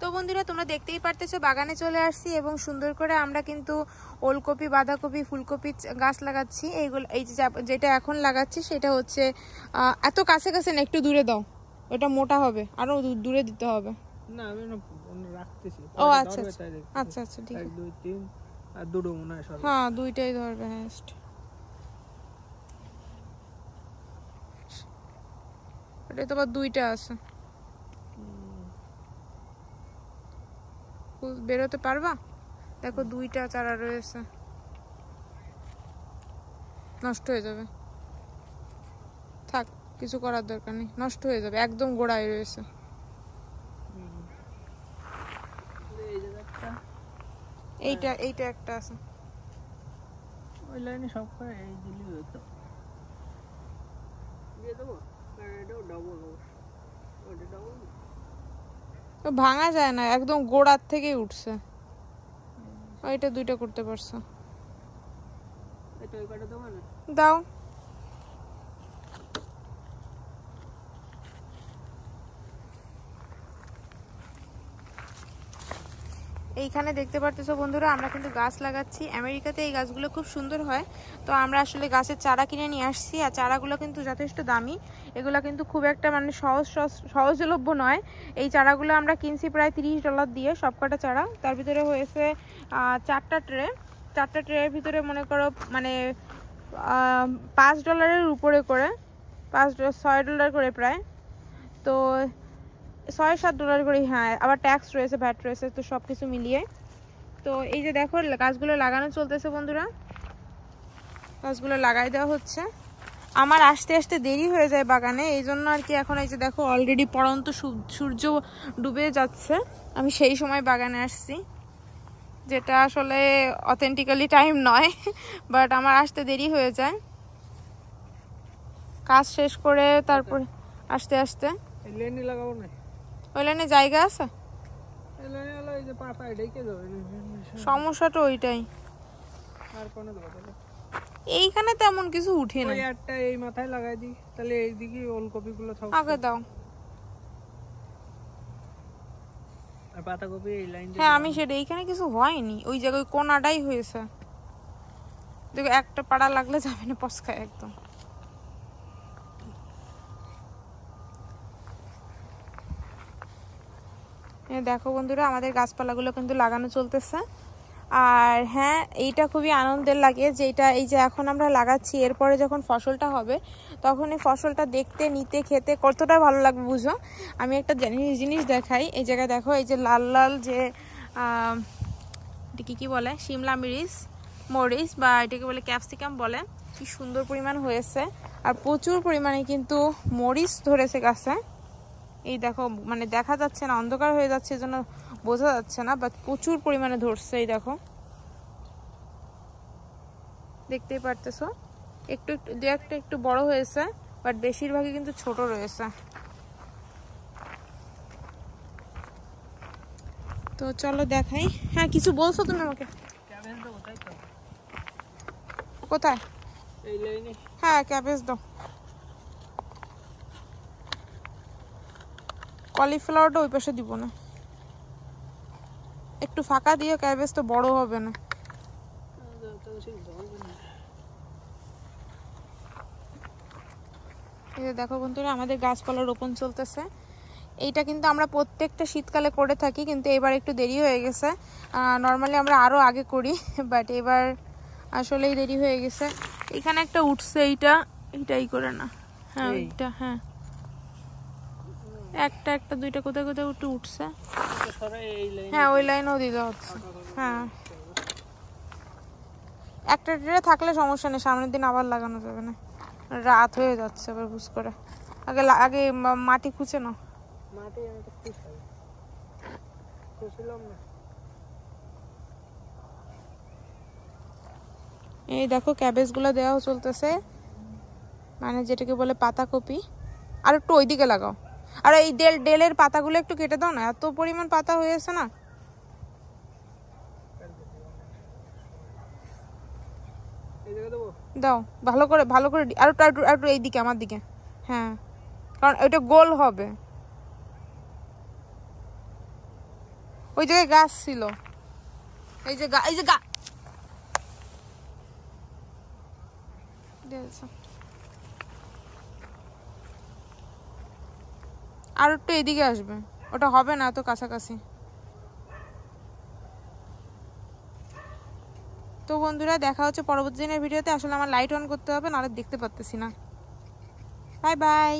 তো বন্ধুরা তোমরা দেখতেই পারতেছো বাগানে চলে আসছি এবং সুন্দর করে আমরা কিন্তু ওলকপি, বাঁধাকপি, ফুলকপি গাছ লাগাচ্ছি। এইগুলো এই যেটা এখন লাগাচ্ছি সেটা হচ্ছে এত কাছে কাছে না, একটু দূরে দাও, ওটা মোটা হবে, আরো দূরে দিতে হবে। না আমি রাখতেছি। ও আচ্ছা আচ্ছা আচ্ছা ঠিক আছে। 1 2 3 আর দুটো মনে হয় সব। হ্যাঁ দুইটাই ধরবে। হ্যাঁ এটা তো আবার দুইটা আছে, বেরোতে পারবা? দেখো দুইটা চারা রয়েছে, নষ্ট হয়ে যাবে, থাক কিছু করার দরকার নেই, নষ্ট হয়ে যাবে, একদম গোড়ায় রয়েছে। এইটা এইটা একটা আছে, ওই লাইনে সব করে এই দিলি হতো। দিয়ে দেবো, এটাও ডাবল, ওটা ডাবল ভাঙা যায় না, একদম গোড়ার থেকেই উঠছে। ওইটা দুইটা করতে পারছো, এটা ওই কাটা দেবো না, দাও। এইখানে দেখতে পারতেছো বন্ধুরা আমরা কিন্তু গাছ লাগাচ্ছি। আমেরিকাতে এই গাছগুলো খুব সুন্দর হয়, তো আমরা আসলে গাছের চারা কিনে নিয়ে আসছি। আর চারাগুলো কিন্তু যথেষ্ট দামি, এগুলো কিন্তু খুব একটা মানে সহজলভ্য নয়। এই চারাগুলো আমরা কিনছি প্রায় $30 দিয়ে সবকটা চারা। তার ভিতরে হয়েছে 4টা ট্রে। 4টা ট্রের ভিতরে মনে করো মানে $5 উপরে করে, $6 করে প্রায়, তো $6-7 করে। হ্যাঁ আবার ট্যাক্স রয়েছে, ভ্যাট রয়েছে, তো সব কিছু মিলিয়ে। তো এই যে দেখো গাছগুলো লাগানো চলতেছে বন্ধুরা, গাছগুলো লাগাই দেওয়া হচ্ছে। আমার আসতে আসতে দেরি হয়ে যায় বাগানে, এই জন্য আর কি। এখন এই যে দেখো অলরেডি পড়ন্ত সূর্য ডুবে যাচ্ছে, আমি সেই সময় বাগানে আসছি, যেটা আসলে অথেন্টিক্যালি টাইম নয়, বাট আমার আসতে দেরি হয়ে যায় কাজ শেষ করে তারপরে আসতে আসতে। লেনি লাগাবো না, ওই লাইনে জায়গা আছে, লেনি হলো এই যে পাতা ঢেকে যাবে, সমস্যাটা ওইটাই। আর কোনো দেবো তাহলে এইখানে তেমন কিছু উঠে না, ওই একটা এই মাথায় লাগাই দিই, তাহলে এইদিকে ওলকপি গুলো থাকবে। আগে দাও। আর পাতাকপি এই লাইন। হ্যাঁ আমি সেটা, এইখানে কিছু হয়নি, ওই জায়গায় কোনাটাই হয়েছে। দেখো একটা পাড়া লাগলে যাবে না, পস্কায় একদম। দেখো বন্ধুরা আমাদের গাছপালাগুলো কিন্তু লাগানো চলতেছে। আর হ্যাঁ এইটা খুবই আনন্দের লাগে, যেটা এই যে এখন আমরা লাগাচ্ছি, এরপরে যখন ফসলটা হবে তখন এই ফসলটা দেখতে, নিতে, খেতে কতটা ভালো লাগবে বুঝো। আমি একটা জিনিস দেখাই, এই জায়গায় দেখো, এই যে লাল লাল যে এটাকে কি বলে, শিমলা মরিচ বা এটাকে বলে ক্যাপসিকাম বলে, কি সুন্দর পরিমাণ হয়েছে। আর প্রচুর পরিমাণে কিন্তু মরিচ ধরেছে গাছে। এই দেখো মানে দেখা যাচ্ছে না, অন্ধকার হয়ে যাচ্ছে, এজন্য বোঝা যাচ্ছে না, বাট প্রচুর পরিমাণে ধরছে। এই দেখো দেখতেই পারতেছো, একটু একটু দু একটা একটু বড় হয়েছে, বাট বেশিরভাগই কিন্তু ছোট রয়েছে। তো চলো দেখাই। হ্যাঁ কিছু বলছো তুমি আমাকে? কোথায়? এই লাইনে। হ্যাঁ ক্যাবেজ দাও। কলিফ্লাওয়ারটা ওই পাশে দিব না, একটু ফাঁকা দিও, ক্যাবেজ তো বড় হবে না। এই যে দেখো বন্ধুরা আমাদের গাছপালা রোপণ চলতেছে। এইটা কিন্তু আমরা প্রত্যেকটা শীতকালে করে থাকি, কিন্তু এবার একটু দেরি হয়ে গেছে। নর্মালি আমরা আরো আগে করি, বাট এবার আসলেই দেরি হয়ে গেছে। এখানে একটা উঠছে, এইটাই করে না। হ্যাঁ ওইটা, হ্যাঁ একটা একটা দুইটা কোথায় কোথায় উঠছে। হ্যাঁ ওই লাইনেও দিতে হচ্ছে। হ্যাঁ একটা ট্রে থাকলে সমস্যা নেই, সামনের দিন আবার লাগানো যাবে না, রাত হয়ে যাচ্ছে আবার বুঝ করে। আগে মাটি খুঁজে নাও। মাটি আমি তো খুঁজছিলাম না। এই দেখো ক্যাবেজ গুলো দেওয়া চলতেছে, মানে যেটাকে বলে পাতাকপি। আর একটু ওইদিকে লাগাও, আর এই ডেলের পাতাগুলো একটু কেটে দাও না, এত পরিমাণ পাতা হয়েছে না। দাও ভালো করে আর একটু এইদিকে আমার দিকে। হ্যাঁ কারণ ওইটা গোল হবে। ওই জায়গায় গাছ ছিল, এই যে এই যে আর একটু এদিকে আসবে, ওটা হবে না তো কাছাকাছি। তো বন্ধুরা দেখা হচ্ছে পরবর্তী দিনের ভিডিওতে। আসলে আমার লাইট অন করতে হবে, নাহলে দেখতে পারতেছি না। Bye bye.